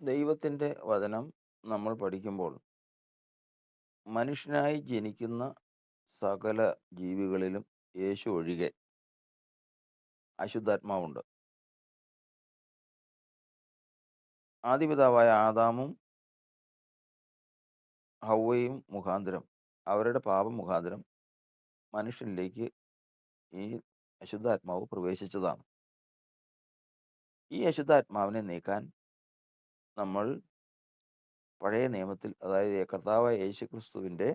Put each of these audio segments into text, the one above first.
ദൈവത്തിൻ്റെ വചനം നമ്മൾ പഠിക്കുമ്പോൾ മനുഷ്യനായി ജനിക്കുന്ന സകല ജീവികളിലും യേശു ഒഴികെ അശുദ്ധാത്മാവുണ്ട്. ആദിപിതാവായ ആദാമും ഹൗവയും മുഖാന്തരം, അവരുടെ പാപം മുഖാന്തരം മനുഷ്യനിലേക്ക് ഈ അശുദ്ധാത്മാവ് പ്രവേശിച്ചതാണ്. ഈ അശുദ്ധാത്മാവിനെ നീക്കാൻ നമ്മൾ പഴയ നിയമത്തിൽ, അതായത് കർത്താവായ യേശു ക്രിസ്തുവിൻ്റെ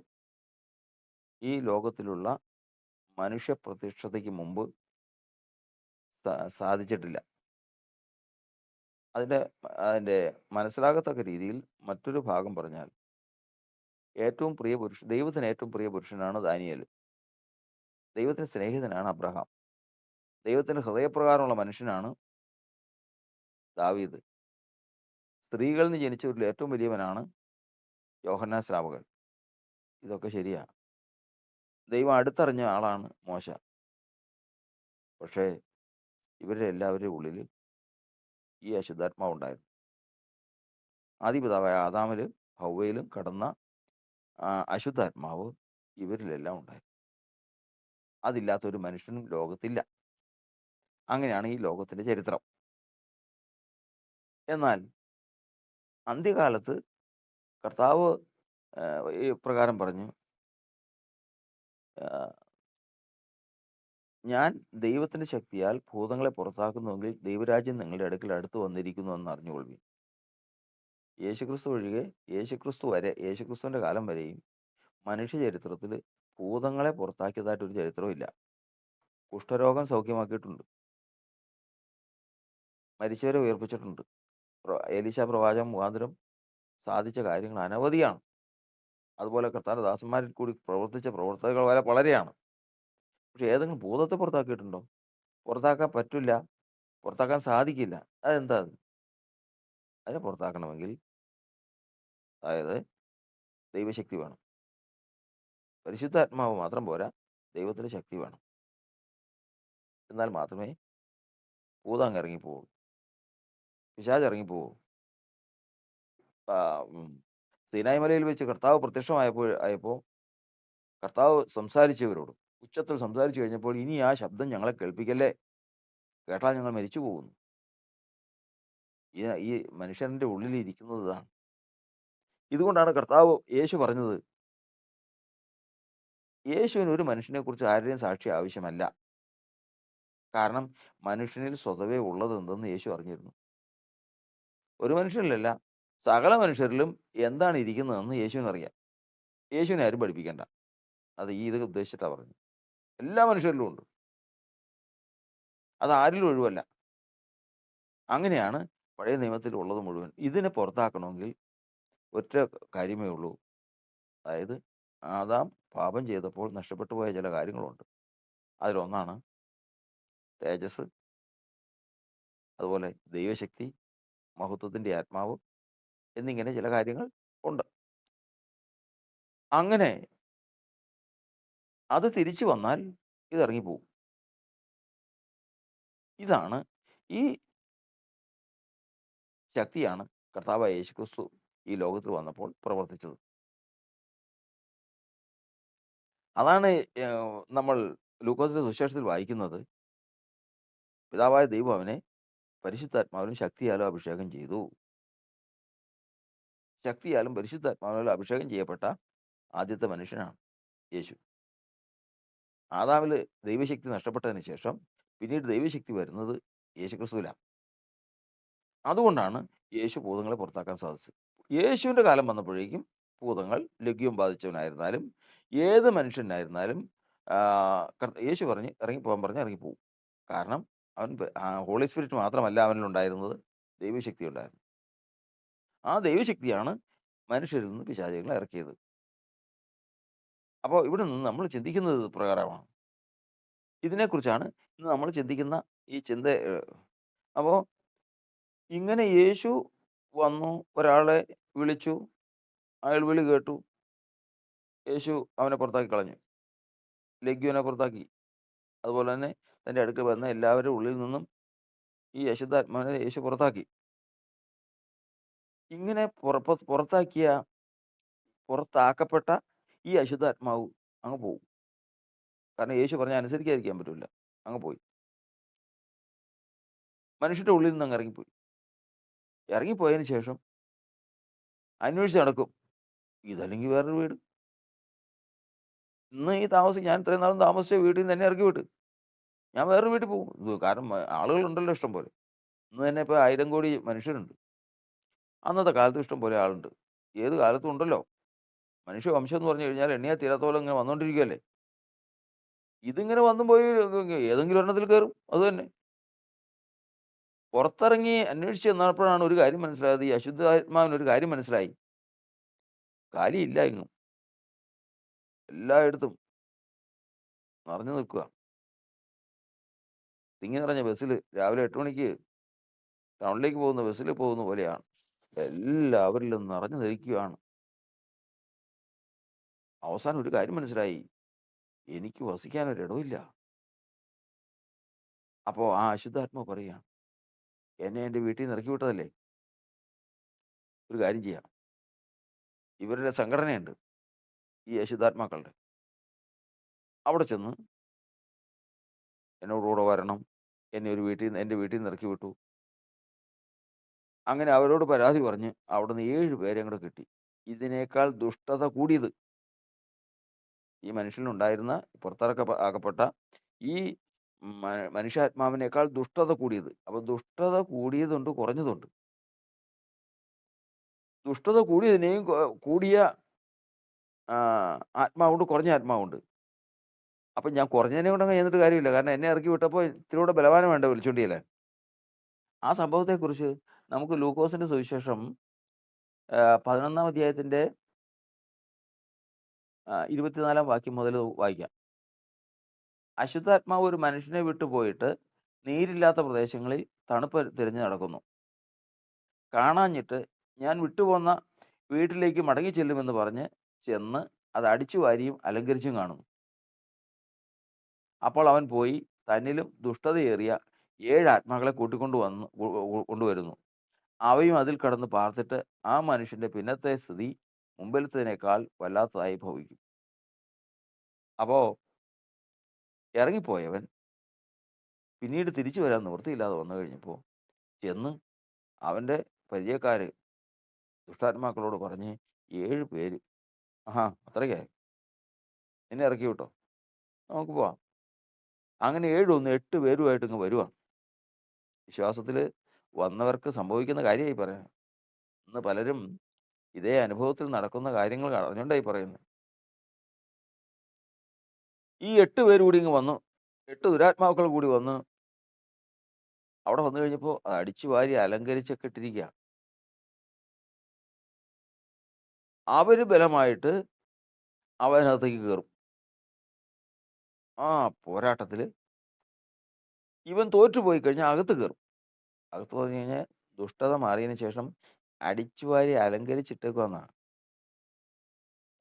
ഈ ലോകത്തിലുള്ള മനുഷ്യ പ്രത്യക്ഷതയ്ക്ക് മുമ്പ് സാധിച്ചിട്ടില്ല. അതിൻ്റെ അതിൻ്റെ മനസ്സിലാകത്തക്ക രീതിയിൽ മറ്റൊരു ഭാഗം പറഞ്ഞാൽ, ദൈവത്തിന് ഏറ്റവും പ്രിയ പുരുഷനാണ് ദാനിയേൽ. ദൈവത്തിന് സ്നേഹിതനാണ് അബ്രഹാം. ദൈവത്തിൻ്റെ ഹൃദയപ്രകാരമുള്ള മനുഷ്യനാണ് ദാവീദ്. സ്ത്രീകളിൽ നിന്ന് ജനിച്ചവരിൽ ഏറ്റവും വലിയവനാണ് യോഹന്നാൻ സ്നാപകൻ. ഇതൊക്കെ ശരിയാ. ദൈവം അടുത്തറിഞ്ഞ ആളാണ് മോശ. പക്ഷേ ഇവരുടെ എല്ലാവരുടെ ഉള്ളിൽ ഈ അശുദ്ധാത്മാവുണ്ടായിരുന്നു. ആദിപിതാവായ ആദാമിലും ഹൗവയിലും കടന്ന അശുദ്ധാത്മാവ് ഇവരിലെല്ലാം ഉണ്ടായിരുന്നു. അതില്ലാത്തൊരു മനുഷ്യനും ലോകത്തില്ല. അങ്ങനെയാണ് ഈ ലോകത്തിൻ്റെ ചരിത്രം. എന്നാൽ അന്ത്യകാലത്ത് കർത്താവ് ഈ പ്രകാരം പറഞ്ഞു, ഞാൻ ദൈവത്തിൻ്റെ ശക്തിയാൽ ഭൂതങ്ങളെ പുറത്താക്കുന്നുവെങ്കിൽ ദൈവരാജ്യം നിങ്ങളുടെ അടുക്കൽ അടുത്ത് വന്നിരിക്കുന്നു എന്ന് അറിഞ്ഞുകൊള്ളുവിൻ. യേശുക്രിസ്തു ഒഴികെ, യേശുക്രിസ്തുവിൻ്റെ കാലം വരെയും മനുഷ്യ ചരിത്രത്തിൽ ഭൂതങ്ങളെ പുറത്താക്കിയതായിട്ടൊരു ചരിത്രവും ഇല്ല. കുഷ്ഠരോഗം സൗഖ്യമാക്കിയിട്ടുണ്ട്, മരിച്ചവരെ ഉയർപ്പിച്ചിട്ടുണ്ട്. എലീശ പ്രവാചകൻ മുഖാന്തരം സാധിച്ച കാര്യങ്ങൾ അനവധിയാണ്. അതുപോലെ കർത്താവിൻ്റെ ദാസന്മാരിൽ കൂടി പ്രവർത്തിച്ച പ്രവർത്തനങ്ങൾ വളരെയാണ്. പക്ഷെ ഏതെങ്കിലും ഭൂതത്തെ പുറത്താക്കിയിട്ടുണ്ടോ? പുറത്താക്കാൻ പറ്റില്ല, പുറത്താക്കാൻ സാധിക്കില്ല. അതെന്താ അത്? അതിനെ പുറത്താക്കണമെങ്കിൽ, അതായത് ദൈവശക്തി വേണം. പരിശുദ്ധാത്മാവ് മാത്രം പോരാ, ദൈവത്തിൻ്റെ ശക്തി വേണം. എന്നാൽ മാത്രമേ ഭൂതം അങ്ങ് ഇറങ്ങിപ്പോവൂ, പിശാച് ഇറങ്ങിപ്പോവൂ. സീനായി മലയിൽ വെച്ച് കർത്താവ് പ്രത്യക്ഷമായപ്പോൾ കർത്താവ് സംസാരിച്ചവരോട് ഉച്ചത്തിൽ സംസാരിച്ചു കഴിഞ്ഞപ്പോൾ, ഇനി ആ ശബ്ദം ഞങ്ങളെ കേൾപ്പിക്കല്ലേ, കേട്ടാൽ ഞങ്ങൾ മരിച്ചു പോകുന്നു. ഈ മനുഷ്യൻ്റെ ഉള്ളിൽ ഇരിക്കുന്നത് ഇതാണ്. ഇതുകൊണ്ടാണ് കർത്താവ് യേശു പറഞ്ഞത്, യേശുവിന് ഒരു മനുഷ്യനെക്കുറിച്ച് ആരുടെയും സാക്ഷി ആവശ്യമല്ല. കാരണം മനുഷ്യനിൽ സ്വതവേ ഉള്ളത് എന്തെന്ന് യേശു അറിഞ്ഞിരുന്നു. ഒരു മനുഷ്യനിലല്ല, സകല മനുഷ്യരിലും എന്താണ് ഇരിക്കുന്നതെന്ന് യേശുവിനറിയാം. യേശുവിനെ ആരും പഠിപ്പിക്കേണ്ട. അത് ഇത് ഉദ്ദേശിച്ചിട്ടാണ് പറഞ്ഞത്. എല്ലാ മനുഷ്യരിലും ഉണ്ട്, അത് ആരിലും ഒഴിവല്ല. അങ്ങനെയാണ് പഴയ നിയമത്തിൽ ഉള്ളത് മുഴുവൻ. ഇതിനെ പുറത്താക്കണമെങ്കിൽ ഒറ്റ കാര്യമേ ഉള്ളൂ. അതായത് ആദാം പാപം ചെയ്തപ്പോൾ നഷ്ടപ്പെട്ടു പോയ ചില കാര്യങ്ങളുണ്ട്. അതിലൊന്നാണ് തേജസ്, അതുപോലെ ദൈവശക്തി, മഹത്വത്തിൻ്റെ ആത്മാവ് എന്നിങ്ങനെ ചില കാര്യങ്ങൾ ഉണ്ട്. അങ്ങനെ അത് തിരിച്ചു വന്നാൽ ഇതിറങ്ങിപ്പോവും. ഇതാണ്, ഈ ശക്തിയാണ് കർത്താവായ യേശുക്രിസ്തു ഈ ലോകത്തിൽ വന്നപ്പോൾ പ്രവർത്തിച്ചത്. അതാണ് നമ്മൾ ലൂക്കോസിന്റെ സുവിശേഷത്തിൽ വായിക്കുന്നത്. പിതാവായ ദൈവം അവനെ പരിശുദ്ധാത്മാവിലും ശക്തിയാലും അഭിഷേകം ചെയ്തു. ശക്തിയാലും പരിശുദ്ധാത്മാവിലും അഭിഷേകം ചെയ്യപ്പെട്ട ആദ്യത്തെ മനുഷ്യനാണ് യേശു. ആദാമിൽ ദൈവശക്തി നഷ്ടപ്പെട്ടതിന് ശേഷം പിന്നീട് ദൈവശക്തി വരുന്നത് യേശുക്രിസ്തുവിലാണ്. അതുകൊണ്ടാണ് യേശു ഭൂതങ്ങളെ പുറത്താക്കാൻ സാധിച്ചത്. യേശുവിൻ്റെ കാലം വന്നപ്പോഴേക്കും ഭൂതങ്ങൾ ലഘ്യം ബാധിച്ചവനായിരുന്നാലും ഏത് മനുഷ്യനായിരുന്നാലും യേശു പറഞ്ഞ് ഇറങ്ങിപ്പോകാൻ പറഞ്ഞ് ഇറങ്ങിപ്പോവും. കാരണം അവൻ ഹോളി സ്പിരിറ്റ് മാത്രമല്ല അവനിലുണ്ടായിരുന്നത്, ദൈവശക്തി ഉണ്ടായിരുന്നു. ആ ദൈവശക്തിയാണ് മനുഷ്യരിൽ നിന്ന് പിശാചുകളെ ഇറക്കിയത്. അപ്പോൾ ഇവിടെ നിന്ന് നമ്മൾ ചിന്തിക്കുന്നത് പ്രകാരമാണ്. ഇതിനെക്കുറിച്ചാണ് ഇന്ന് നമ്മൾ ചിന്തിക്കുന്ന ഈ ചിന്ത. അപ്പോൾ ഇങ്ങനെ യേശു വന്നു, ഒരാളെ വിളിച്ചു, അയാൾ വിളി കേട്ടു, യേശു അവനെ പുറത്താക്കി കളഞ്ഞു, ലഘ്യുവിനെ പുറത്താക്കി. അതുപോലെ തന്നെ തൻ്റെ അടുക്കൽ വന്ന എല്ലാവരുടെ ഉള്ളിൽ നിന്നും ഈ അശുദ്ധാത്മാവിനെ യേശു പുറത്താക്കി. ഇങ്ങനെ പുറത്താക്കപ്പെട്ട ഈ അശുദ്ധാത്മാവ് അങ്ങ് പോവും. കാരണം യേശു പറഞ്ഞാൽ അനുസരിക്കാതിരിക്കാൻ പറ്റൂല. അങ്ങ് പോയി. മനുഷ്യന്റെ ഉള്ളിൽ നിന്ന് അങ്ങ് ഇറങ്ങിപ്പോയി. ഇറങ്ങിപ്പോയതിന് ശേഷം അന്വേഷിച്ച് നടക്കും. ഇതല്ലെങ്കിൽ വേറൊരു വീട്. ഇന്ന് ഞാൻ ഇത്രയും നാളും താമസിച്ച വീട്ടിൽ നിന്ന് എന്നെ ഇറക്കി വിട്ട്. ഞാൻ വേറൊരു വീട്ടിൽ പോകും. കാരണം ആളുകളുണ്ടല്ലോ ഇഷ്ടം പോലെ. ഇന്ന് തന്നെ ഇപ്പോൾ 1000 കോടി മനുഷ്യരുണ്ട്. അന്നത്തെ കാലത്തും ഇഷ്ടം പോലെ ആളുണ്ട്. ഏത് കാലത്തും ഉണ്ടല്ലോ. മനുഷ്യവംശം എന്ന് പറഞ്ഞു കഴിഞ്ഞാൽ എണ്ണിയാൽ തീരാത്ത പോലെ ഇങ്ങനെ വന്നുകൊണ്ടിരിക്കുകയല്ലേ. ഇതിങ്ങനെ വന്നും പോയി ഏതെങ്കിലും ഒരെണ്ണത്തിൽ കയറും. അതുതന്നെ. പുറത്തിറങ്ങി അന്വേഷിച്ച് ചെന്നപ്പോഴാണ് ഒരു കാര്യം മനസ്സിലായത്. ഈ അശുദ്ധാത്മാവിന് ഒരു കാര്യം മനസ്സിലായി. കാലിയില്ല എങ്ങും. എല്ലായിടത്തും നിറഞ്ഞു നിൽക്കുക. തിങ്ങി നിറഞ്ഞ ബസ്സിൽ രാവിലെ 8 മണിക്ക് ടൗണിലേക്ക് പോകുന്ന ബസ്സിൽ പോകുന്ന പോലെയാണ്. എല്ലാവരിലും നിറഞ്ഞു നിൽക്കുകയാണ്. അവസാനം ഒരു കാര്യം മനസ്സിലായി. എനിക്ക് വസിക്കാനൊരിടമില്ല. അപ്പോൾ ആ അശുദ്ധാത്മാവ് പറയുകയാണ്, എന്നെ എൻ്റെ വീട്ടിൽ നിന്ന് ഇറക്കി വിട്ടതല്ലേ. ഒരു കാര്യം ചെയ്യാം. ഇവരുടെ സംഘടനയുണ്ട്. ഈ അശുദ്ധാത്മാക്കളുടെ. അവിടെ ചെന്ന് എന്നോട് കൂടെ വരണം. എൻ്റെ വീട്ടിൽ നിന്ന് ഇറക്കി വിട്ടു. അങ്ങനെ അവരോട് പരാതി പറഞ്ഞ് അവിടുന്ന് 7 പേരെയും കൂടെ കിട്ടി. ഇതിനേക്കാൾ ദുഷ്ടത കൂടിയത് ഈ മനുഷ്യനുണ്ടായിരുന്ന ആക്കപ്പെട്ട ഈ മനുഷ്യാത്മാവിനേക്കാൾ ദുഷ്ടത കൂടിയത്. അപ്പോൾ ദുഷ്ടത കൂടിയതുണ്ട്, കുറഞ്ഞതുണ്ട്. ദുഷ്ടത കൂടിയതിനെയും കൂടിയ ആത്മാവുണ്ട്, കുറഞ്ഞ ആത്മാവുണ്ട്. അപ്പം ഞാൻ കുറഞ്ഞതിനെ കൊണ്ടങ്ങ് ചെന്നിട്ട് കാര്യമില്ല. കാരണം എന്നെ ഇറക്കി വിട്ടപ്പോൾ ഇത്തിരി കൂടെ ബലവാനം വേണ്ടേ വിളിച്ചോണ്ട് ചെല്ലാൻ. ആ സംഭവത്തെക്കുറിച്ച് നമുക്ക് ലൂക്കോസിന്റെ സുവിശേഷം 11-ാം അധ്യായത്തിന്റെ 24-ാം വാക്യം മുതൽ വായിക്കാം. അശുദ്ധാത്മാവ് ഒരു മനുഷ്യനെ വിട്ടുപോയിട്ട് നീരില്ലാത്ത പ്രദേശങ്ങളിൽ തണുപ്പ് തിരഞ്ഞു നടക്കുന്നു. കാണാഞ്ഞിട്ട് ഞാൻ വിട്ടുപോന്ന വീട്ടിലേക്ക് മടങ്ങി ചെല്ലുമെന്ന് പറഞ്ഞ് ചെന്ന് അത് അടിച്ചു വാരിയും അലങ്കരിച്ചും കാണുന്നു. അപ്പോൾ അവൻ പോയി തന്നിലും ദുഷ്ടതയേറിയ 7 ആത്മാക്കളെ കൊണ്ടുവരുന്നു. അവയും അതിൽ കടന്ന് പാർത്തിട്ട് ആ മനുഷ്യന്റെ പിന്നത്തെ സ്ഥിതി മുമ്പിലത്തേനേക്കാൾ വല്ലാത്തതായി ഭവിക്കും. അപ്പോൾ ഇറങ്ങിപ്പോയവൻ പിന്നീട് തിരിച്ചു വരാൻ നിവൃത്തിയില്ലാതെ വന്നു കഴിഞ്ഞപ്പോൾ ചെന്ന് അവൻ്റെ പരിചയക്കാർ ദുഷ്ടാത്മാക്കളോട് പറഞ്ഞ് 7 പേര്, അത്രയ്ക്കായി, നിന്നെ ഇറക്കി വിട്ടോ, നമുക്ക് പോവാം. അങ്ങനെ 7 ഒന്ന് 8 പേരുമായിട്ട് ഇങ്ങ് വരുവാണ്. വിശ്വാസത്തിൽ വന്നവർക്ക് സംഭവിക്കുന്ന കാര്യമായി പറയാം. ഇന്ന് പലരും ഇതേ അനുഭവത്തിൽ നടക്കുന്ന കാര്യങ്ങൾ അറിഞ്ഞുകൊണ്ടായി പറയുന്നത്. ഈ 8 പേര് കൂടി ഇങ്ങ് വന്നു. 8 ദുരാത്മാക്കൾ കൂടി വന്ന് അവിടെ വന്നു കഴിഞ്ഞപ്പോൾ അത് അടിച്ചു വാരി അലങ്കരിച്ചൊക്കെ ഇട്ടിരിക്കുക. അവര് ബലമായിട്ട് അവനകത്തേക്ക് കയറും. ആ പോരാട്ടത്തിൽ ഇവൻ തോറ്റുപോയി കഴിഞ്ഞാൽ അകത്ത് കയറും. അകത്ത് പറഞ്ഞു കഴിഞ്ഞാൽ ദുഷ്ടത മാറിയതിന് ശേഷം അടിച്ചു വാരി അലങ്കരിച്ചിട്ടേക്കുവന്നാണ്.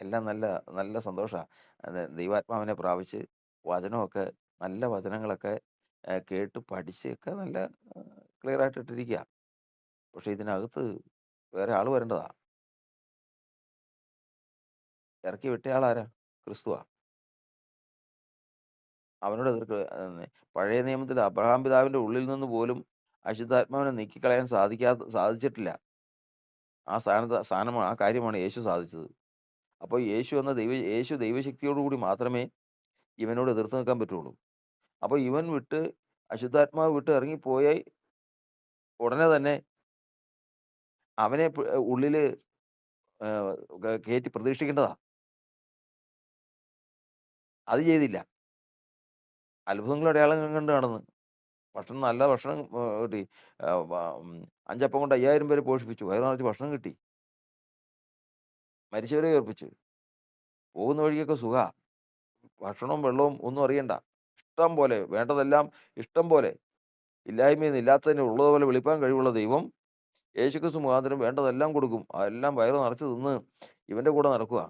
എല്ലാം നല്ല നല്ല സന്തോഷമാണ്. ദൈവാത്മാവിനെ പ്രാപിച്ച് വചനമൊക്കെ നല്ല വചനങ്ങളൊക്കെ കേട്ട് പഠിച്ചൊക്കെ നല്ല ക്ലിയർ ആയിട്ട് ഇട്ടിരിക്കുക. പക്ഷെ ഇതിനകത്ത് വേറെ ആൾ വരേണ്ടതാ. ഇറക്കി വിട്ടയാളാരാ? ക്രിസ്തുവാ. അവനോട് പഴയ നിയമത്തിൽ അബ്രഹാം പിതാവിൻ്റെ ഉള്ളിൽ നിന്ന് പോലും അശുദ്ധാത്മാവിനെ നീക്കിക്കളയാൻ സാധിച്ചിട്ടില്ല. ആ കാര്യമാണ് യേശു സാധിച്ചത്. അപ്പോൾ യേശു ദൈവശക്തിയോടുകൂടി മാത്രമേ ഇവനോട് എതിർത്ത് നിൽക്കാൻ പറ്റുള്ളൂ. അപ്പോൾ ഇവൻ അശുദ്ധാത്മാവ് വിട്ട് ഇറങ്ങിപ്പോയി ഉടനെ തന്നെ അവനെ ഉള്ളിൽ കയറ്റി പ്രതീക്ഷിക്കേണ്ടതാ. അത് ചെയ്തില്ല. അത്ഭുതങ്ങളും അടയാളങ്ങളും കണ്ട് നടന്ന് നല്ല ഭക്ഷണം കിട്ടി. 5 അപ്പം കൊണ്ട് 5000 പേരെ പോഷിപ്പിച്ചു. വയറ് നിറച്ച് ഭക്ഷണം കിട്ടി. മരിച്ചവരെ ഉയർപ്പിച്ചു. പോകുന്ന വഴിക്കൊക്കെ സുഖാ. ഭക്ഷണവും വെള്ളവും ഒന്നും അറിയണ്ട. ഇഷ്ടം പോലെ, വേണ്ടതെല്ലാം ഇഷ്ടം പോലെ. ഇല്ലായ്മയിൽ നിന്ന് ഇല്ലാത്തതിനെ ഉള്ളതുപോലെ വിളിപ്പാൻ കഴിവുള്ള ദൈവം യേശുക്രിസ്തു മുഖാന്തരം വേണ്ടതെല്ലാം കൊടുക്കും. അതെല്ലാം വയറ് നിറച്ച് തിന്ന് ഇവൻ്റെ കൂടെ നടക്കുക.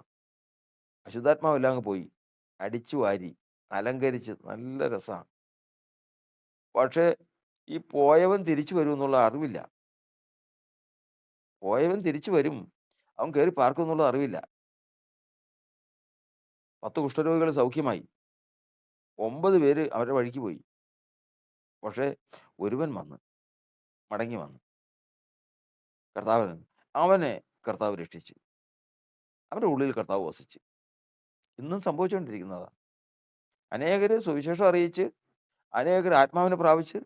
അശുദ്ധാത്മാവെല്ലാം അങ്ങ് പോയി. അടിച്ചു വാരി അലങ്കരിച്ച് നല്ല രസമാണ്. പക്ഷേ ഈ പോയവൻ തിരിച്ചു വരുമെന്നുള്ള അറിവില്ല. പോയവൻ തിരിച്ചു വരും. അവൻ കയറി പാർക്കും എന്നുള്ളത് അറിവില്ല. 10 കുഷ്ഠരോഗികൾ സൗഖ്യമായി. 9 പേര് അവരുടെ വഴിക്ക് പോയി. പക്ഷേ ഒരുവൻ വന്ന്, മടങ്ങി വന്നു. കർത്താവിന് അവനെ കർത്താവ് രക്ഷിച്ചു. അവന്റെ ഉള്ളിൽ കർത്താവ് വസിച്ചു. ഇന്നും സംഭവിച്ചുകൊണ്ടിരിക്കുന്നതാ. അനേകര് സുവിശേഷം അറിയിച്ച്, അനേകര് ആത്മാവിനെ പ്രാപിച്ച്,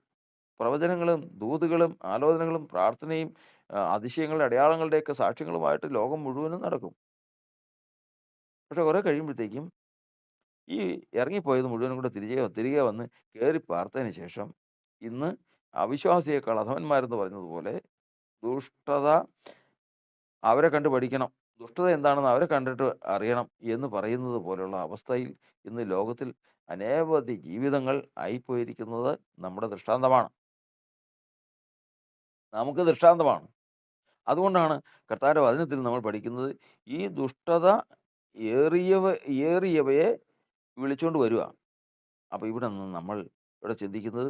പ്രവചനങ്ങളും, ദൂതുകളും, ആലോചനകളും, പ്രാർത്ഥനയും, അതിശയങ്ങളുടെ, അടയാളങ്ങളുടെയൊക്കെ സാക്ഷ്യങ്ങളുമായിട്ട് ലോകം മുഴുവനും നടക്കും. പക്ഷെ കുറെ കഴിയുമ്പോഴത്തേക്കും ഈ ഇറങ്ങിപ്പോയത് മുഴുവനും കൂടെ തിരികെ വന്ന് കയറി പാർത്തതിന് ശേഷം ഇന്ന് അവിശ്വാസിയേക്കാൾ അധമന്മാരെന്ന് പറയുന്നതുപോലെ ദുഷ്ടത അവരെ കണ്ട് പഠിക്കണം. ദുഷ്ടത എന്താണെന്ന് അവരെ കണ്ടിട്ട് അറിയണം എന്ന് പറയുന്നത് പോലുള്ള അവസ്ഥയിൽ ഇന്ന് ലോകത്തിൽ അനേവധി ജീവിതങ്ങൾ ആയിപ്പോയിരിക്കുന്നത് നമ്മുടെ ദൃഷ്ടാന്തമാണ്. നമുക്ക് ദൃഷ്ടാന്തമാണ്. അതുകൊണ്ടാണ് കർത്താവിന്റെ വചനത്തിൽ നമ്മൾ പഠിക്കുന്നത് ഈ ദുഷ്ടത ഏറിയവയെ വിളിച്ചുകൊണ്ട് വരിക. അപ്പൊ ഇവിടെ നിന്ന് നമ്മൾ ഇവിടെ ചിന്തിക്കുന്നത്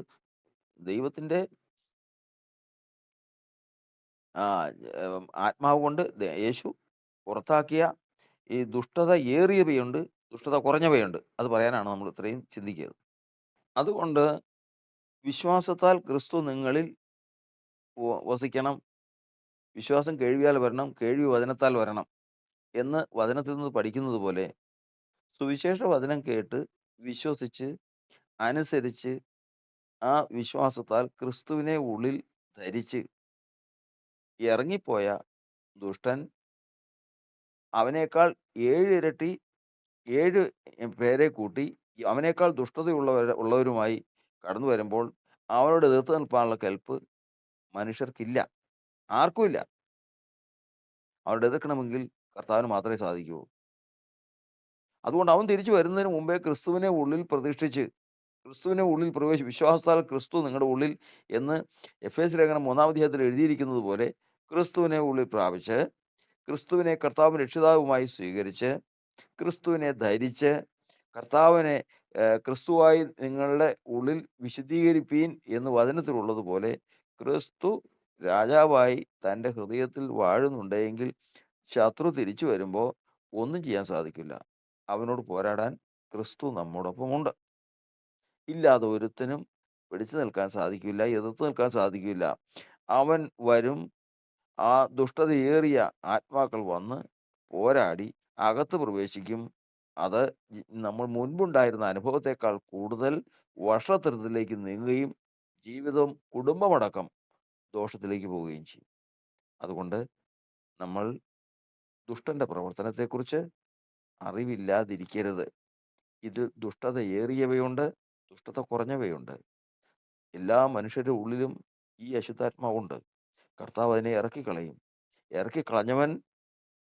ദൈവത്തിന്റെ ആ, ആത്മാവ് കൊണ്ട് യേശു പുറത്താക്കിയ ഈ ദുഷ്ടത ഏറിയവയുണ്ട്, ദുഷ്ടത കുറഞ്ഞവയുണ്ട്. അത് പറയാനാണ് നമ്മൾ ഇത്രയും ചിന്തിക്കുന്നത്. അതുകൊണ്ട് വിശ്വാസത്താൽ ക്രിസ്തു നിങ്ങളിൽ വസിക്കണം. വിശ്വാസം കേൾവിയാൽ വരണം, കേൾവി വചനത്താൽ വരണം എന്ന് വചനത്തിൽ നിന്ന് പഠിക്കുന്നത് പോലെ സുവിശേഷ വചനം കേട്ട് വിശ്വസിച്ച് അനുസരിച്ച് ആ വിശ്വാസത്താൽ ക്രിസ്തുവിനെ ഉള്ളിൽ ധരിച്ച് ഇറങ്ങിപ്പോയ ദുഷ്ടൻ അവനേക്കാൾ 7 ഇരട്ടി 7 പേരെ കൂട്ടി അവനേക്കാൾ ഉള്ളവരുമായി കടന്നു വരുമ്പോൾ അവനോട് എതിർത്ത് നിൽപ്പാനുള്ള കെൽപ്പ് മനുഷ്യർക്കില്ല. ആർക്കുമില്ല. അവരോട് എതിർക്കണമെങ്കിൽ കർത്താവിന് മാത്രമേ സാധിക്കൂ. അതുകൊണ്ട് അവൻ തിരിച്ചു വരുന്നതിന് മുമ്പേ ക്രിസ്തുവിനെ ഉള്ളിൽ പ്രതിഷ്ഠിച്ച് ക്രിസ്തുവിനെ ഉള്ളിൽ വിശ്വാസത്താൽ ക്രിസ്തു നിങ്ങളുടെ ഉള്ളിൽ എന്ന് എഫേസ്യ ലേഖനം 3-ാം അധ്യായത്തിൽ എഴുതിയിരിക്കുന്നത് പോലെ ക്രിസ്തുവിനെ ഉള്ളിൽ പ്രാപിച്ച് ക്രിസ്തുവിനെ കർത്താവും രക്ഷിതാവുമായി സ്വീകരിച്ച് ക്രിസ്തുവിനെ ധരിച്ച് കർത്താവിനെ ക്രിസ്തുവായി നിങ്ങളുടെ ഉള്ളിൽ വിശുദ്ധീകരിപ്പീൻ എന്ന് വചനത്തിലുള്ളതുപോലെ ക്രിസ്തു രാജാവായി തൻ്റെ ഹൃദയത്തിൽ വാഴുന്നുണ്ടെങ്കിൽ ശത്രു തിരിച്ചു വരുമ്പോൾ ഒന്നും ചെയ്യാൻ സാധിക്കില്ല. അവനോട് പോരാടാൻ ക്രിസ്തു നമ്മോടൊപ്പമുണ്ട്. ഇല്ലാതെ ഒരുത്തനും പിടിച്ചു നിൽക്കാൻ സാധിക്കില്ല, എതിർത്ത് നിൽക്കാൻ സാധിക്കില്ല. അവൻ വരും. ആ ദുഷ്ടതയേറിയ ആത്മാക്കൾ വന്ന് പോരാടി അകത്ത് പ്രവേശിക്കും. അത് നമ്മൾ മുൻപുണ്ടായിരുന്ന അനുഭവത്തെക്കാൾ കൂടുതൽ വർഷത്തരത്തിലേക്ക് നീങ്ങുകയും ജീവിതം കുടുംബമടക്കം ദോഷത്തിലേക്ക് പോവുകയും ചെയ്യും. അതുകൊണ്ട് നമ്മൾ ദുഷ്ടന്റെ പ്രവർത്തനത്തെക്കുറിച്ച് അറിവില്ലാതിരിക്കരുത്. ഇതിൽ ദുഷ്ടത ഏറിയവയുണ്ട്, ദുഷ്ടത കുറഞ്ഞവയുണ്ട്. എല്ലാ മനുഷ്യരുടെ ഉള്ളിലും ഈ അശുദ്ധാത്മാവുണ്ട്. കർത്താവ് അതിനെ ഇറക്കിക്കളയും. ഇറക്കിക്കളഞ്ഞവൻ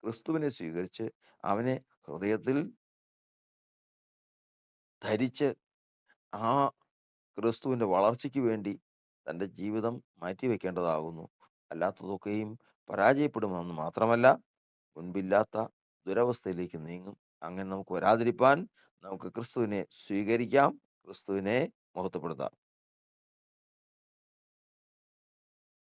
ക്രിസ്തുവിനെ സ്വീകരിച്ച് അവനെ ഹൃദയത്തിൽ ധരിച്ച് ആ ക്രിസ്തുവിൻ്റെ വളർച്ചയ്ക്ക് വേണ്ടി തൻ്റെ ജീവിതം മാറ്റിവെക്കേണ്ടതാകുന്നു. അല്ലാത്തതൊക്കെയും പരാജയപ്പെടുമെന്ന് മാത്രമല്ല മുൻപില്ലാത്ത ദുരവസ്ഥയിലേക്ക് നീങ്ങും. അങ്ങനെ നമുക്ക് വരാതിരിപ്പാൻ നമുക്ക് ക്രിസ്തുവിനെ സ്വീകരിക്കാം, ക്രിസ്തുവിനെ മഹത്വപ്പെടുത്താം.